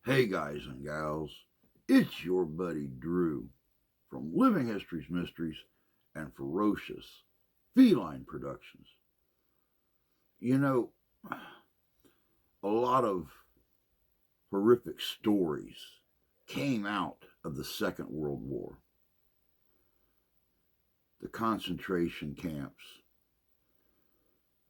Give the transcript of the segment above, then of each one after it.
Hey guys and gals, it's your buddy Drew from Living History's Mysteries and Ferocious Feline Productions. You know, a lot of horrific stories came out of the Second World War. The concentration camps,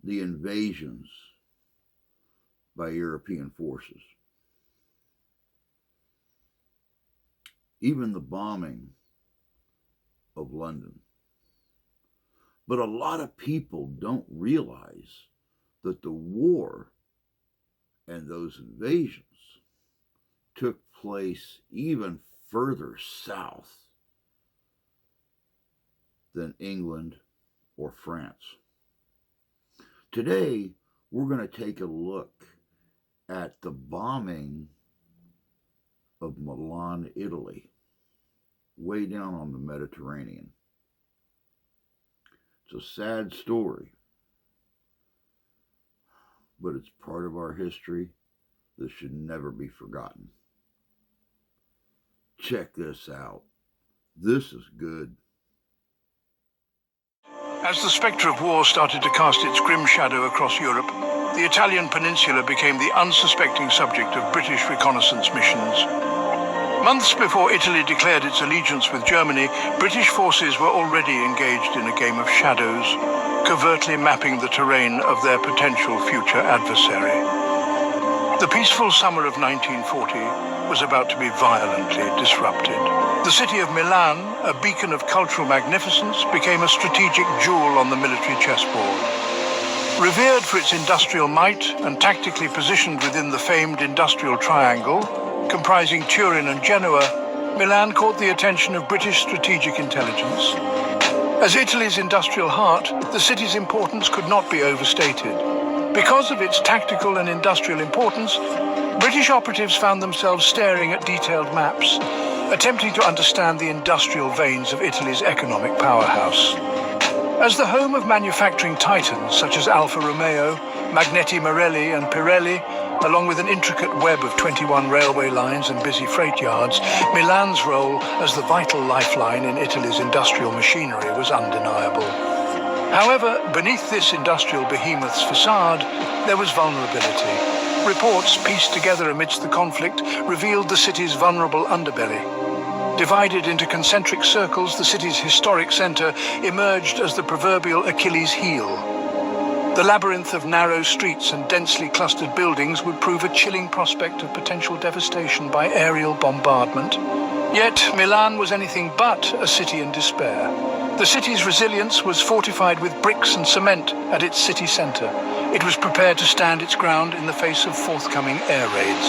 the invasions by European forces, even the bombing of London. But a lot of people don't realize that the war and those invasions took place even further south than England or France. Today, we're going to take a look at the bombing of Milan, Italy, way down on the Mediterranean. It's a sad story, but it's part of our history that should never be forgotten. Check this out. This is good. As the spectre of war started to cast its grim shadow across Europe, the Italian peninsula became the unsuspecting subject of British reconnaissance missions. Months before Italy declared its allegiance with Germany, British forces were already engaged in a game of shadows, covertly mapping the terrain of their potential future adversary. The peaceful summer of 1940 was about to be violently disrupted. The city of Milan, a beacon of cultural magnificence, became a strategic jewel on the military chessboard. Revered for its industrial might and tactically positioned within the famed industrial triangle, comprising Turin and Genoa, Milan caught the attention of British strategic intelligence. As Italy's industrial heart, the city's importance could not be overstated. Because of its tactical and industrial importance, British operatives found themselves staring at detailed maps, attempting to understand the industrial veins of Italy's economic powerhouse. As the home of manufacturing titans such as Alfa Romeo, Magneti Marelli and Pirelli, along with an intricate web of 21 railway lines and busy freight yards, Milan's role as the vital lifeline in Italy's industrial machinery was undeniable. However, beneath this industrial behemoth's facade, there was vulnerability. Reports pieced together amidst the conflict revealed the city's vulnerable underbelly. Divided into concentric circles, the city's historic center emerged as the proverbial Achilles heel. The labyrinth of narrow streets and densely clustered buildings would prove a chilling prospect of potential devastation by aerial bombardment. Yet Milan was anything but a city in despair. The city's resilience was fortified with bricks and cement at its city center. It was prepared to stand its ground in the face of forthcoming air raids.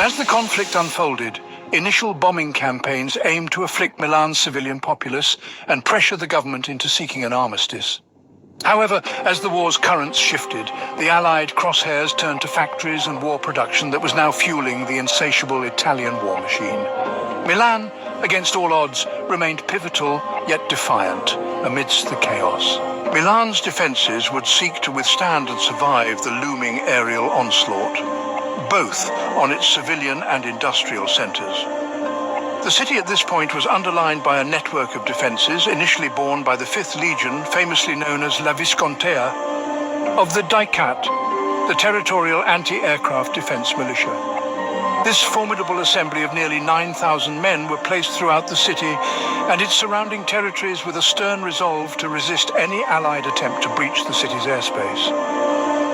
As the conflict unfolded, initial bombing campaigns aimed to afflict Milan's civilian populace and pressure the government into seeking an armistice. However, as the war's currents shifted, the Allied crosshairs turned to factories and war production that was now fueling the insatiable Italian war machine. Milan, against all odds, remained pivotal yet defiant amidst the chaos. Milan's defenses would seek to withstand and survive the looming aerial onslaught, both on its civilian and industrial centers. The city at this point was underlined by a network of defenses initially borne by the 5th Legion, famously known as La Viscontea, of the Dicat, the territorial anti-aircraft defense militia. This formidable assembly of nearly 9,000 men were placed throughout the city and its surrounding territories with a stern resolve to resist any Allied attempt to breach the city's airspace.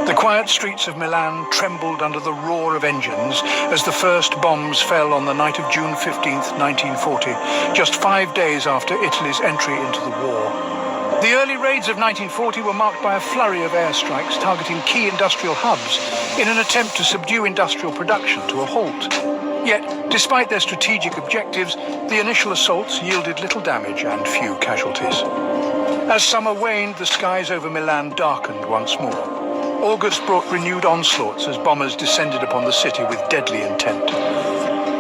The quiet streets of Milan trembled under the roar of engines as the first bombs fell on the night of June 15, 1940, just 5 days after Italy's entry into the war. The early raids of 1940 were marked by a flurry of airstrikes targeting key industrial hubs in an attempt to subdue industrial production to a halt. Yet, despite their strategic objectives, the initial assaults yielded little damage and few casualties. As summer waned, the skies over Milan darkened once more. August brought renewed onslaughts as bombers descended upon the city with deadly intent.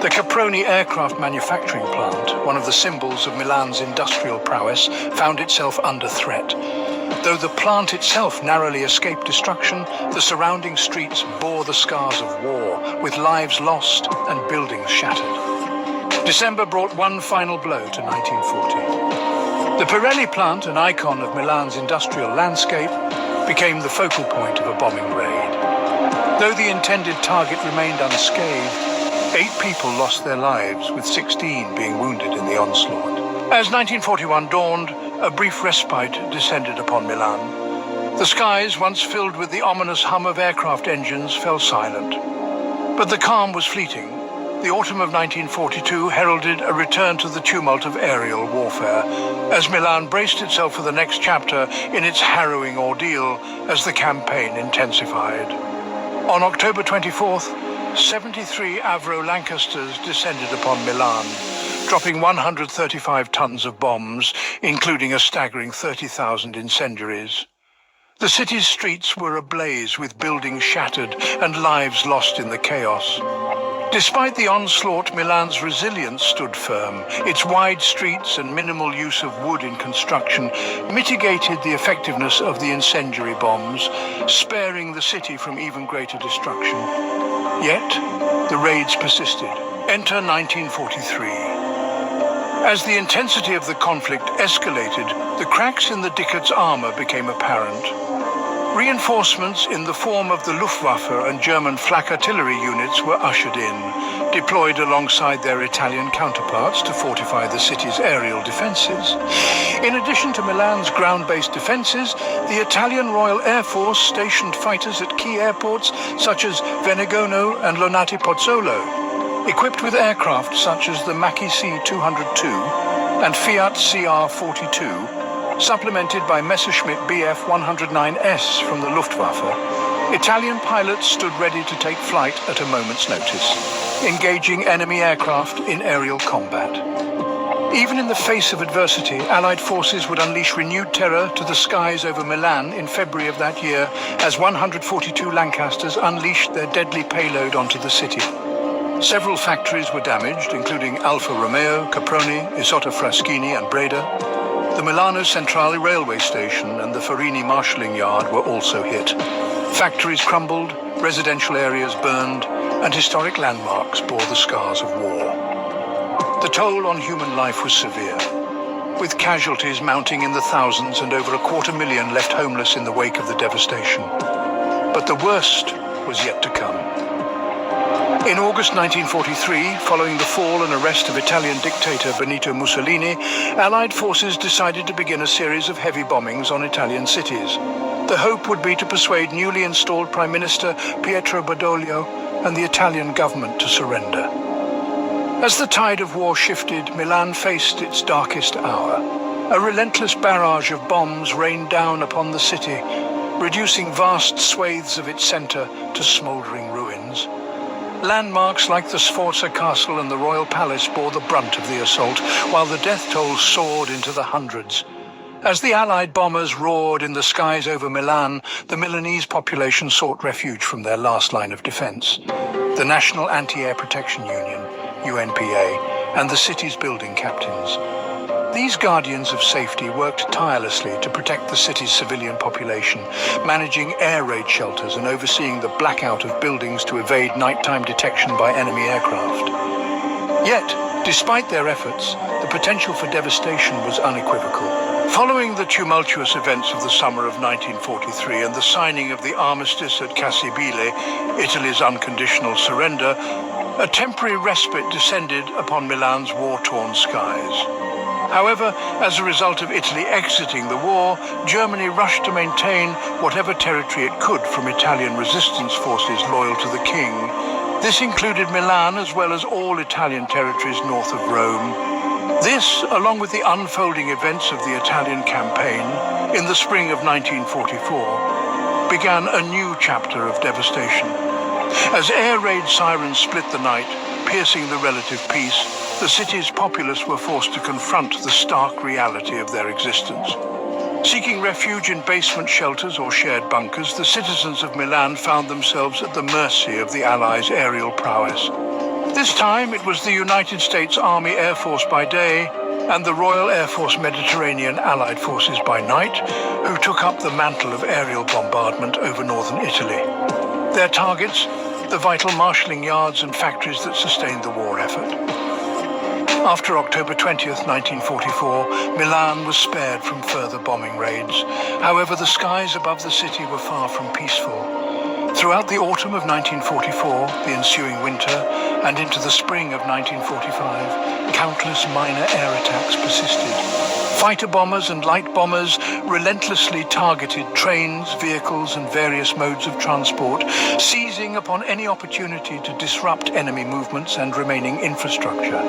The Caproni aircraft manufacturing plant, one of the symbols of Milan's industrial prowess, found itself under threat. Though the plant itself narrowly escaped destruction, the surrounding streets bore the scars of war, with lives lost and buildings shattered. December brought one final blow to 1940. The Pirelli plant, an icon of Milan's industrial landscape, became the focal point of a bombing raid. Though the intended target remained unscathed, 8 people lost their lives, with 16 being wounded in the onslaught. As 1941 dawned, a brief respite descended upon Milan. The skies, once filled with the ominous hum of aircraft engines, fell silent. But the calm was fleeting. The autumn of 1942 heralded a return to the tumult of aerial warfare, as Milan braced itself for the next chapter in its harrowing ordeal as the campaign intensified. On October 24th, 73 Avro Lancasters descended upon Milan, dropping 135 tons of bombs, including a staggering 30,000 incendiaries. The city's streets were ablaze with buildings shattered and lives lost in the chaos. Despite the onslaught, Milan's resilience stood firm. Its wide streets and minimal use of wood in construction mitigated the effectiveness of the incendiary bombs, sparing the city from even greater destruction. Yet, the raids persisted. Enter 1943. As the intensity of the conflict escalated, the cracks in the Dickert's armor became apparent. Reinforcements in the form of the Luftwaffe and German flak artillery units were ushered in, deployed alongside their Italian counterparts to fortify the city's aerial defenses. In addition to Milan's ground-based defenses, the Italian Royal Air Force stationed fighters at key airports such as Venegono and Lonati Pozzolo, equipped with aircraft such as the Macchi C-202 and Fiat CR-42, supplemented by Messerschmitt Bf-109S from the Luftwaffe. Italian pilots stood ready to take flight at a moment's notice, engaging enemy aircraft in aerial combat. Even in the face of adversity, Allied forces would unleash renewed terror to the skies over Milan in February of that year as 142 Lancasters unleashed their deadly payload onto the city. Several factories were damaged, including Alfa Romeo, Caproni, Isotta Fraschini and Breda. The Milano Centrale railway station and the Farini marshalling yard were also hit. Factories crumbled, residential areas burned, and historic landmarks bore the scars of war. The toll on human life was severe, with casualties mounting in the thousands and over 250,000 left homeless in the wake of the devastation. But the worst was yet to come. In August 1943, following the fall and arrest of Italian dictator Benito Mussolini, Allied forces decided to begin a series of heavy bombings on Italian cities. The hope would be to persuade newly installed Prime Minister Pietro Badoglio and the Italian government to surrender. As the tide of war shifted, Milan faced its darkest hour. A relentless barrage of bombs rained down upon the city, reducing vast swathes of its center to smoldering ruins. Landmarks like the Sforza Castle and the Royal Palace bore the brunt of the assault, while the death toll soared into the hundreds. As the Allied bombers roared in the skies over Milan, the Milanese population sought refuge from their last line of defense: the National Anti-Air Protection Union, UNPA, and the city's building captains. These guardians of safety worked tirelessly to protect the city's civilian population, managing air raid shelters and overseeing the blackout of buildings to evade nighttime detection by enemy aircraft. Yet, despite their efforts, the potential for devastation was unequivocal. Following the tumultuous events of the summer of 1943 and the signing of the armistice at Cassibile, Italy's unconditional surrender, a temporary respite descended upon Milan's war-torn skies. However, as a result of Italy exiting the war, Germany rushed to maintain whatever territory it could from Italian resistance forces loyal to the king. This included Milan as well as all Italian territories north of Rome. This, along with the unfolding events of the Italian campaign in the spring of 1944, began a new chapter of devastation. As air raid sirens split the night, piercing the relative peace, the city's populace were forced to confront the stark reality of their existence. Seeking refuge in basement shelters or shared bunkers, the citizens of Milan found themselves at the mercy of the Allies' aerial prowess. This time it was the United States Army Air Force by day and the Royal Air Force Mediterranean Allied Forces by night, who took up the mantle of aerial bombardment over northern Italy. Their targets, the vital marshalling yards and factories that sustained the war effort. After October 20th, 1944, Milan was spared from further bombing raids. However, the skies above the city were far from peaceful. Throughout the autumn of 1944, the ensuing winter, and into the spring of 1945, countless minor air attacks persisted. Fighter bombers and light bombers relentlessly targeted trains, vehicles, and various modes of transport, seizing upon any opportunity to disrupt enemy movements and remaining infrastructure.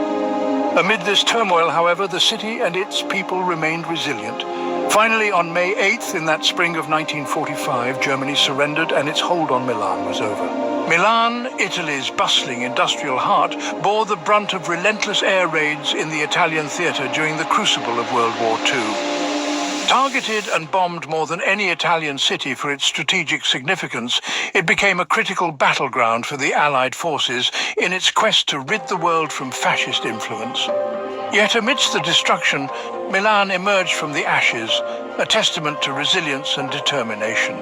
Amid this turmoil, however, the city and its people remained resilient. Finally, on May 8th, in that spring of 1945, Germany surrendered and its hold on Milan was over. Milan, Italy's bustling industrial heart, bore the brunt of relentless air raids in the Italian theatre during the crucible of World War II. Targeted and bombed more than any Italian city for its strategic significance, it became a critical battleground for the Allied forces in its quest to rid the world from fascist influence. Yet amidst the destruction, Milan emerged from the ashes, a testament to resilience and determination.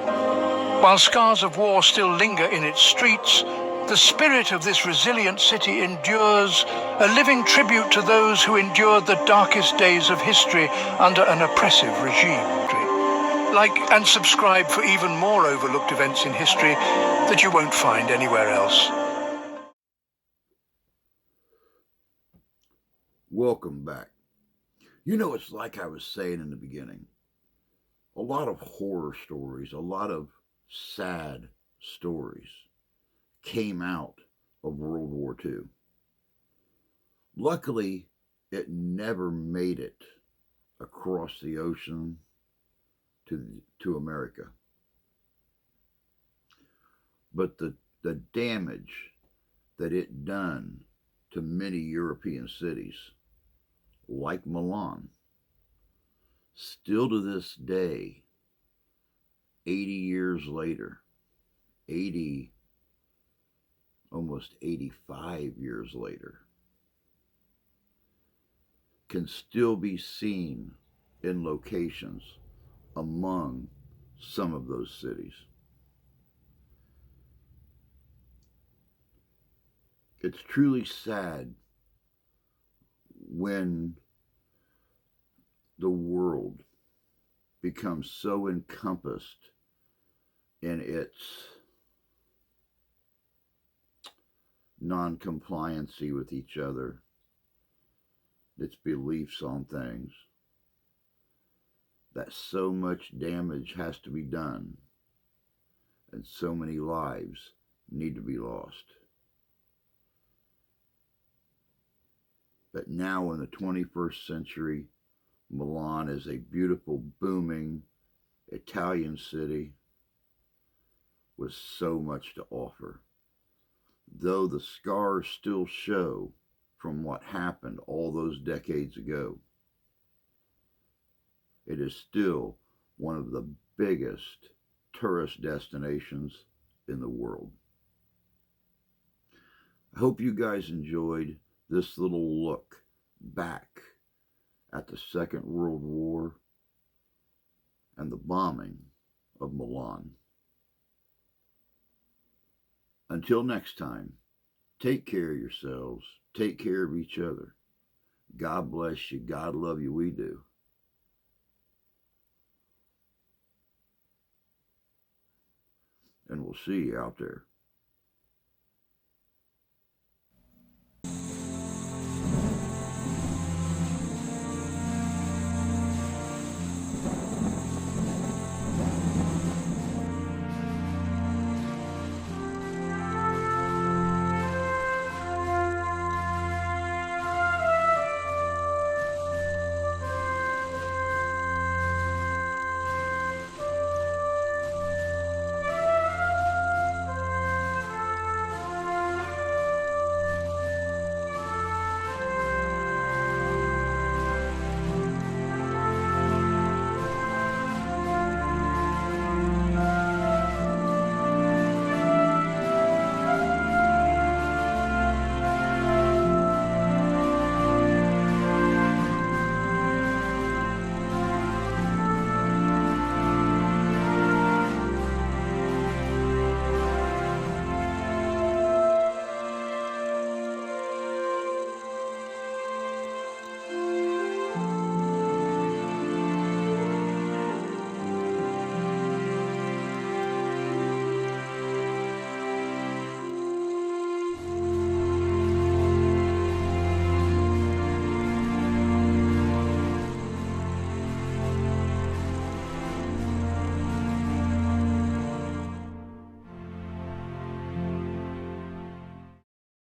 While scars of war still linger in its streets, the spirit of this resilient city endures, a living tribute to those who endured the darkest days of history under an oppressive regime. Like and subscribe for even more overlooked events in history that you won't find anywhere else. Welcome back. You know, it's like I was saying in the beginning. A lot of horror stories, a lot of sad stories came out of World War II. Luckily, it never made it across the ocean to America. But the damage that it done to many European cities, like Milan, still to this day, 80 years later, almost 85 years later, can still be seen in locations among some of those cities. It's truly sad when the world becomes so encompassed in its non-compliancy with each other, its beliefs on things, that so much damage has to be done and so many lives need to be lost. But now in the 21st century, Milan is a beautiful, booming Italian city with so much to offer. Though the scars still show from what happened all those decades ago, it is still one of the biggest tourist destinations in the world. I hope you guys enjoyed this little look back at the Second World War and the bombing of Milan. Until next time, take care of yourselves, take care of each other. God bless you, God love you, we do. And we'll see you out there.